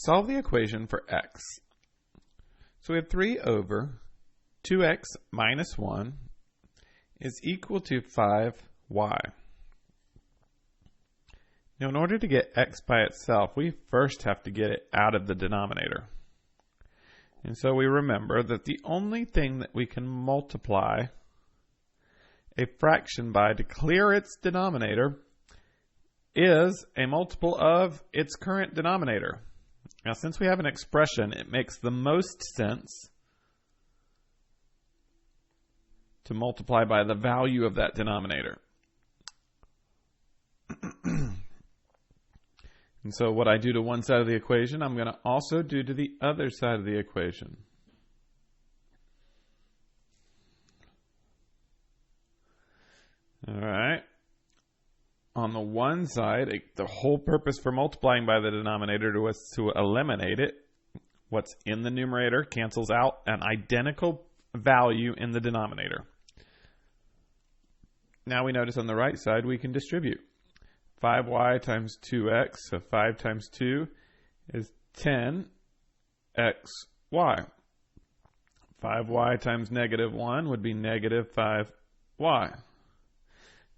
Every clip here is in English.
Solve the equation for x. So we have 3 over 2x minus 1 is equal to 5y. Now, in order to get x by itself, we first have to get it out of the denominator. And so we remember that the only thing that we can multiply a fraction by to clear its denominator is a multiple of its current denominator. Now, since we have an expression, it makes the most sense to multiply by the value of that denominator. And so what I do to one side of the equation, I'm going to also do to the other side of the equation. All right. On the one side, the whole purpose for multiplying by the denominator was to eliminate it. What's in the numerator cancels out an identical value in the denominator. Now we notice on the right side we can distribute. 5y times 2x, so 5 times 2 is 10xy. 5y times negative 1 would be negative 5y.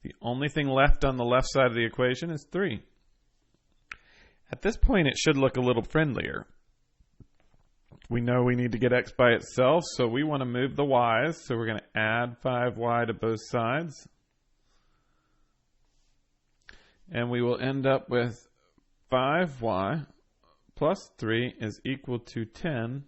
The only thing left on the left side of the equation is 3. At this point, it should look a little friendlier. We know we need to get x by itself, so we want to move the y's. So we're going to add 5y to both sides. And we will end up with 5y plus 3 is equal to 10xy.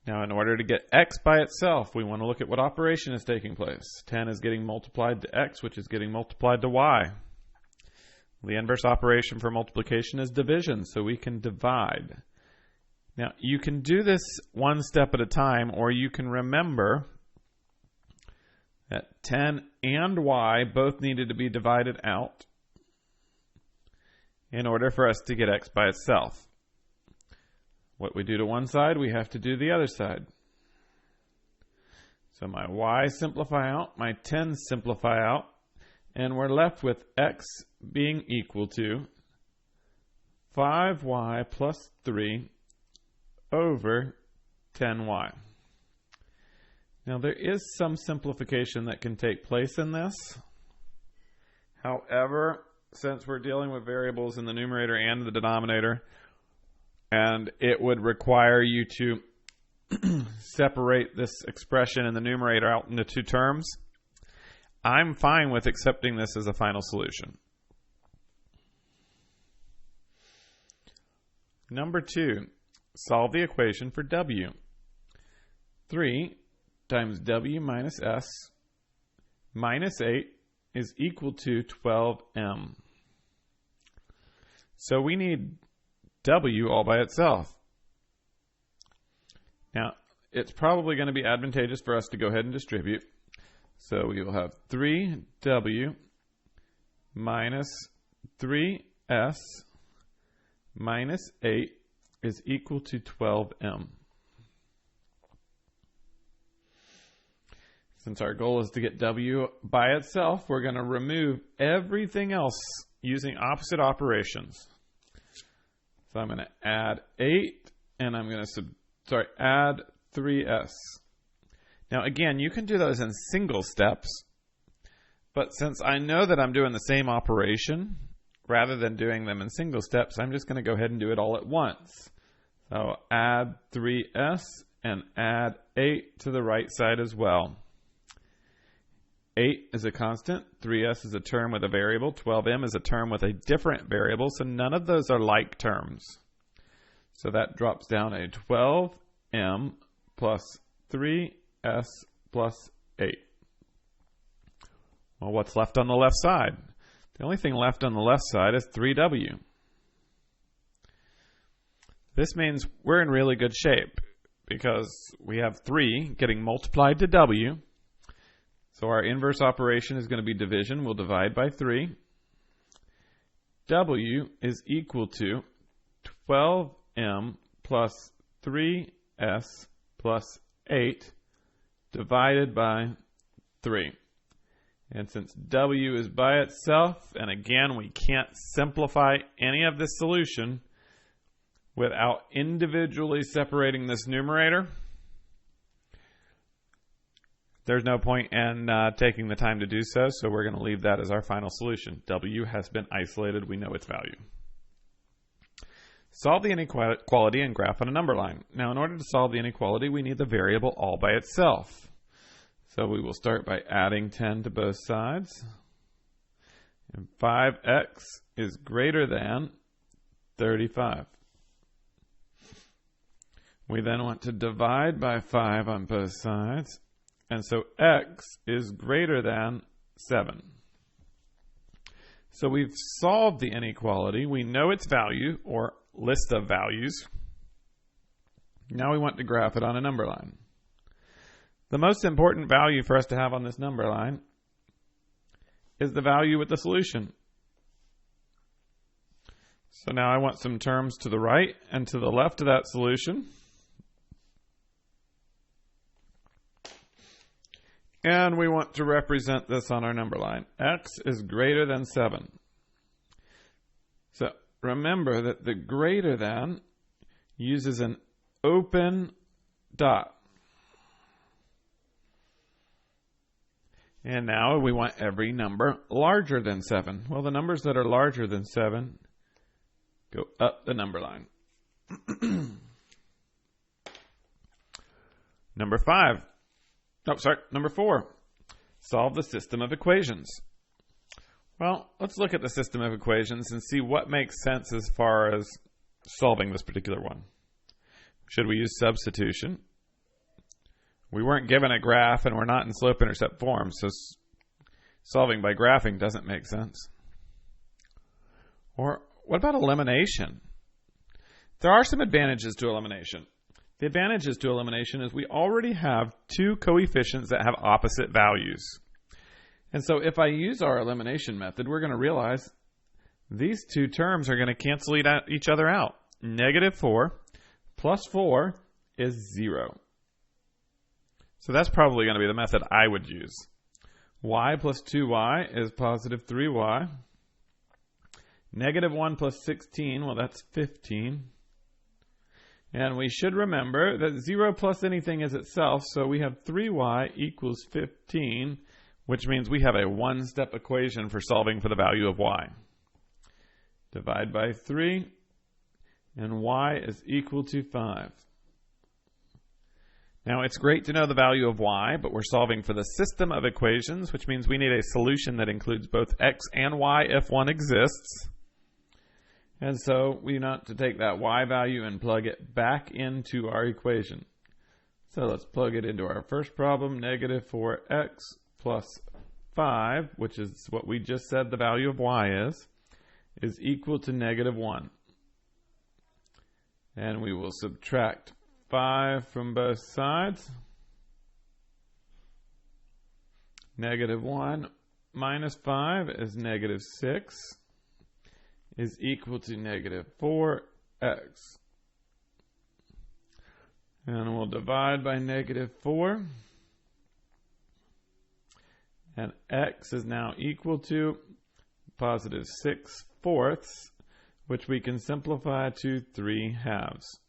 Now, in order to get x by itself, we want to look at what operation is taking place. 10 is getting multiplied to x, which is getting multiplied to y. The inverse operation for multiplication is division, so we can divide. Now, you can do this one step at a time, or you can remember that 10 and y both needed to be divided out in order for us to get x by itself. What we do to one side, we have to do the other side. So my y simplify out, my 10 simplify out, and we're left with x being equal to 5y plus 3 over 10y. Now, there is some simplification that can take place in this. However, since we're dealing with variables in the numerator and the denominator, and it would require you to separate this expression in the numerator out into two terms, I'm fine with accepting this as a final solution. Number 2, solve the equation for w. 3 times w minus s minus 8 is equal to 12m. So we need w all by itself. Now, it's probably going to be advantageous for us to go ahead and distribute. So we will have 3w minus 3s minus 8 is equal to 12m. Since our goal is to get w by itself, we're going to remove everything else using opposite operations. So I'm going to add 8, and I'm going to add 3s. Now, again, you can do those in single steps, but since I know that I'm doing the same operation, rather than doing them in single steps, I'm just going to go ahead and do it all at once. So add 3s and add 8 to the right side as well. 8 is a constant, 3s is a term with a variable, 12m is a term with a different variable, so none of those are like terms. So that drops down a 12m plus 3s plus 8. Well, what's left on the left side? The only thing left on the left side is 3w. This means we're in really good shape because we have 3 getting multiplied to w. So our inverse operation is going to be division. We'll divide by 3. W is equal to 12m plus 3s plus 8 divided by 3. And since W is by itself, and again, we can't simplify any of this solution without individually separating this numerator, there's no point in taking the time to do so, so we're going to leave that as our final solution. W has been isolated. We know its value. Solve the inequality and graph on a number line. Now, in order to solve the inequality, we need the variable all by itself. So we will start by adding 10 to both sides. And 5x is greater than 35. We then want to divide by 5 on both sides. And so x is greater than 7. So we've solved the inequality. We know its value, or list of values. Now we want to graph it on a number line. The most important value for us to have on this number line is the value with the solution. So now I want some terms to the right and to the left of that solution. And we want to represent this on our number line. X is greater than 7. So remember that the greater than uses an open dot. And now we want every number larger than 7. Well, the numbers that are larger than 7 go up the number line. Number 4. Solve the system of equations. Well, let's look at the system of equations and see what makes sense as far as solving this particular one. Should we use substitution? We weren't given a graph and we're not in slope-intercept form, so solving by graphing doesn't make sense. Or what about elimination? There are some advantages to elimination. The advantages to elimination is we already have two coefficients that have opposite values. And so if I use our elimination method, we're going to realize these two terms are going to cancel each other out. -4 plus 4 is 0. So that's probably going to be the method I would use. Y plus 2y is positive 3y. -1 plus 16, well, that's 15. And we should remember that 0 plus anything is itself, so we have 3y equals 15, which means we have a one-step equation for solving for the value of y. Divide by 3, and y is equal to 5. Now, it's great to know the value of y, but we're solving for the system of equations, which means we need a solution that includes both x and y if one exists. And so we want to take that y value and plug it back into our equation. So let's plug it into our first problem, -4x plus 5, which is what we just said the value of y is equal to -1. And we will subtract 5 from both sides. -1 minus 5 is -6 is equal to -4x. And we'll divide by -4. And x is now equal to positive 6/4, which we can simplify to 3/2.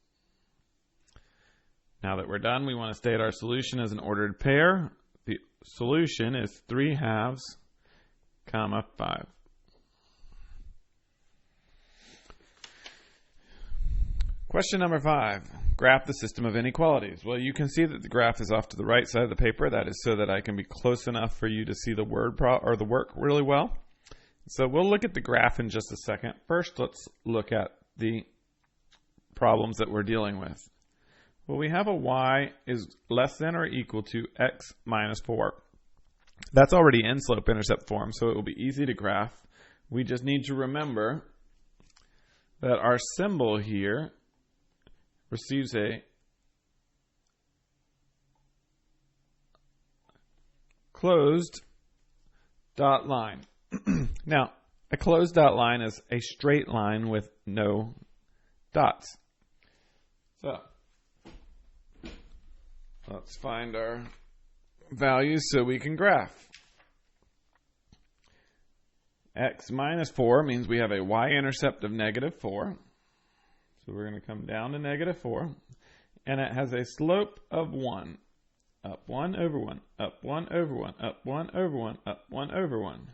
Now that we're done, we want to state our solution as an ordered pair. The solution is 3/2, 5. Question number 5. Graph the system of inequalities. Well, you can see that the graph is off to the right side of the paper. That is so that I can be close enough for you to see the the work really well. So we'll look at the graph in just a second. First, let's look at the problems that we're dealing with. Well, we have a y is less than or equal to x minus 4. That's already in slope-intercept form, so it will be easy to graph. We just need to remember that our symbol here receives a closed dot line. Now, a closed dot line is a straight line with no dots. So, let's find our values so we can graph. X minus 4 means we have a y-intercept of negative 4. So we're going to come down to negative 4. And it has a slope of 1. Up 1 over 1, up 1 over 1, up 1 over 1, up 1 over 1.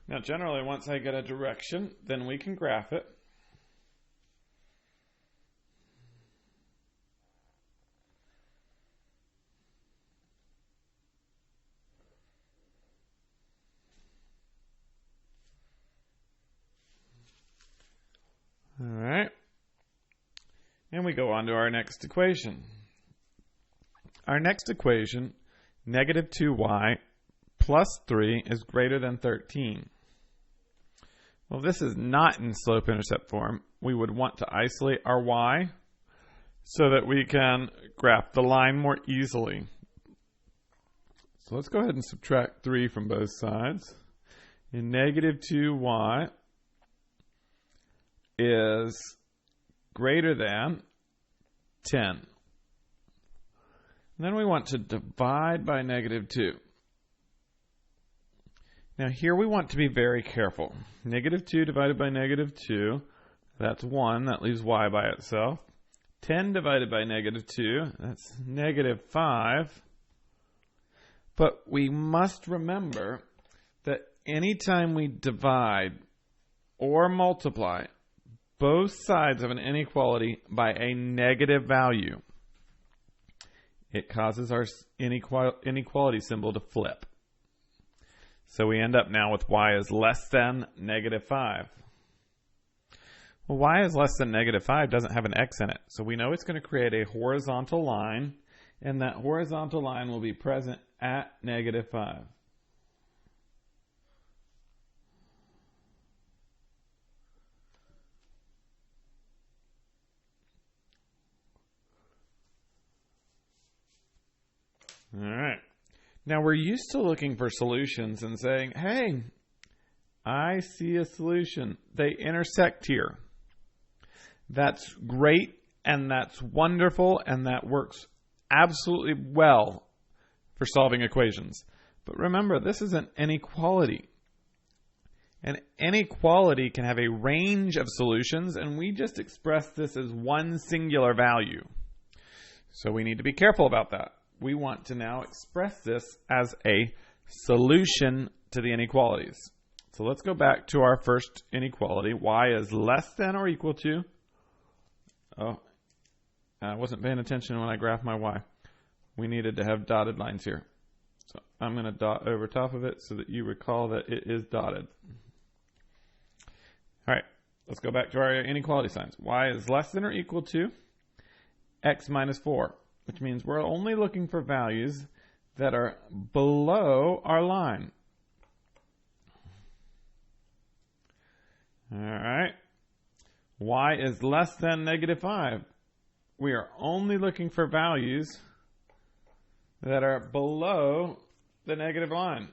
Now generally once I get a direction, then we can graph it. All right. And we go on to our next equation. Our next equation, negative 2y plus 3 is greater than 13. Well, this is not in slope-intercept form. We would want to isolate our y so that we can graph the line more easily. So let's go ahead and subtract 3 from both sides. And negative 2y is greater than 10. And then we want to divide by negative 2. Now here we want to be very careful. Negative 2 divided by negative 2, that's 1. That leaves y by itself. 10 divided by negative 2, that's negative 5. But we must remember that anytime we divide or multiply both sides of an inequality by a negative value, it causes our inequality symbol to flip. So we end up now with y is less than negative 5. Well, y is less than negative 5 doesn't have an x in it. So we know it's going to create a horizontal line, and that horizontal line will be present at negative 5. All right. Now we're used to looking for solutions and saying, hey, I see a solution. They intersect here. That's great, and that's wonderful, and that works absolutely well for solving equations. But remember, this is an inequality. An inequality can have a range of solutions, and we just express this as one singular value. So we need to be careful about that. We want to now express this as a solution to the inequalities. So let's go back to our first inequality. Y is less than or equal to, I wasn't paying attention when I graphed my y. We needed to have dotted lines here. So I'm going to dot over top of it so that you recall that it is dotted. All right, let's go back to our inequality signs. Y is less than or equal to x minus 4. Which means we're only looking for values that are below our line. All right. Y is less than negative 5. We are only looking for values that are below the negative line.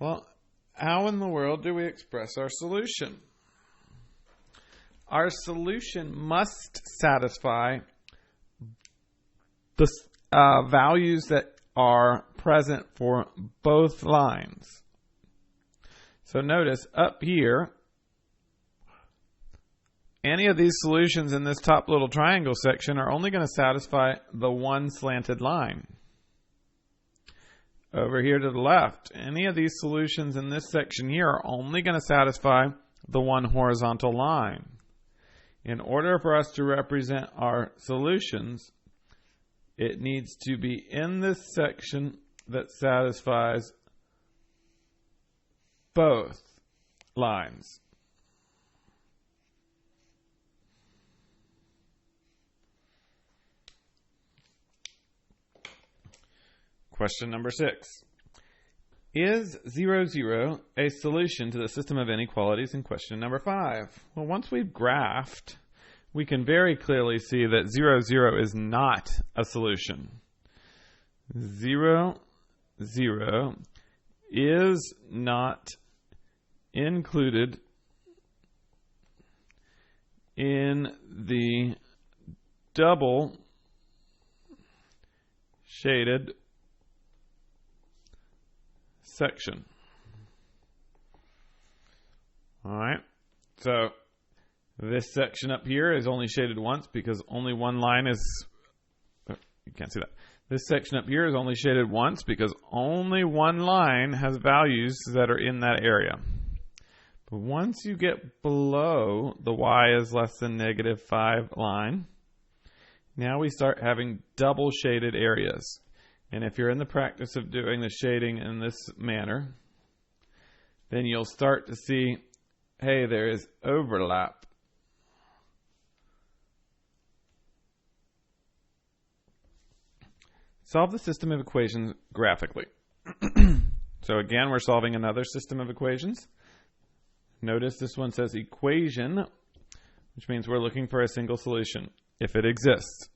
Well, how in the world do we express our solution? Our solution must satisfy the values that are present for both lines. So notice up here, any of these solutions in this top little triangle section are only going to satisfy the one slanted line. Over here to the left, any of these solutions in this section here are only going to satisfy the one horizontal line. In order for us to represent our solutions, it needs to be in this section that satisfies both lines. Question number 6. Is 0, 0 a solution to the system of inequalities in question number 5? Well, once we've graphed, we can very clearly see that 0, 0 is not a solution. 0, 0 is not included in the double shaded section. All right. So this section up here is only shaded once because only one line is, you can't see that. This section up here is only shaded once because only one line has values that are in that area. But once you get below the y is less than -5 line, now we start having double shaded areas. And if you're in the practice of doing the shading in this manner, then you'll start to see, hey, there is overlap. Solve the system of equations graphically. So again, we're solving another system of equations. Notice this one says equation, which means we're looking for a single solution, if it exists.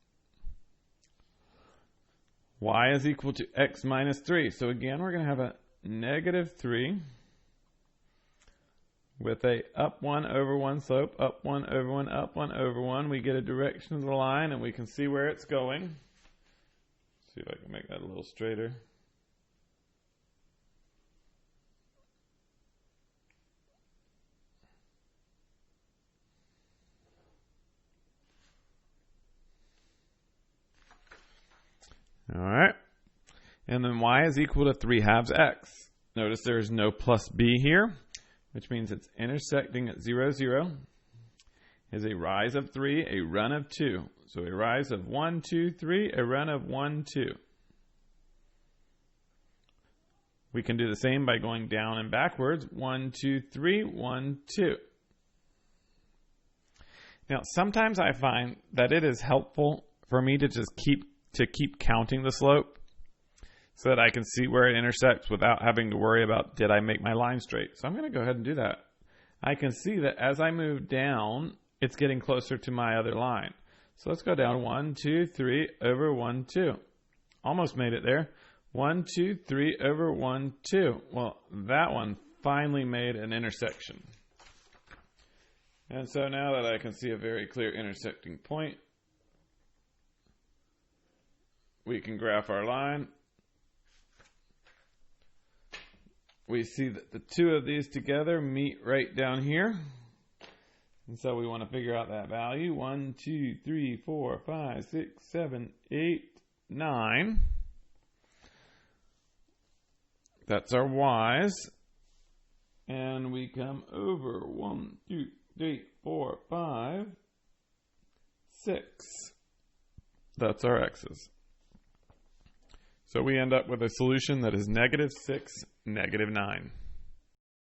Y is equal to x minus 3. So again, we're going to have a -3 with a up 1 over 1 slope, up 1 over 1, up 1 over 1. We get a direction of the line, and we can see where it's going. See if I can make that a little straighter. All right. And then y is equal to 3/2 x. Notice there's no plus b here, which means it's intersecting at 0, 0. Is a rise of 3, a run of 2. So a rise of 1, 2, 3, a run of 1, 2. We can do the same by going down and backwards. 1, 2, 3, 1, 2. Now, sometimes I find that it is helpful for me to just keep counting the slope so that I can see where it intersects without having to worry about, did I make my line straight? So I'm going to go ahead and do that. I can see that as I move down, it's getting closer to my other line. So let's go down 1, 2, 3 over 1, 2. Almost made it there. 1, 2, 3 over 1, 2. Well, that one finally made an intersection. And so now that I can see a very clear intersecting point, we can graph our line. We see that the two of these together meet right down here. And so we want to figure out that value. 1, 2, 3, 4, 5, 6, 7, 8, 9. That's our y's. And we come over 1, 2, 3, 4, 5, 6. That's our x's. So we end up with a solution that is -6, -9.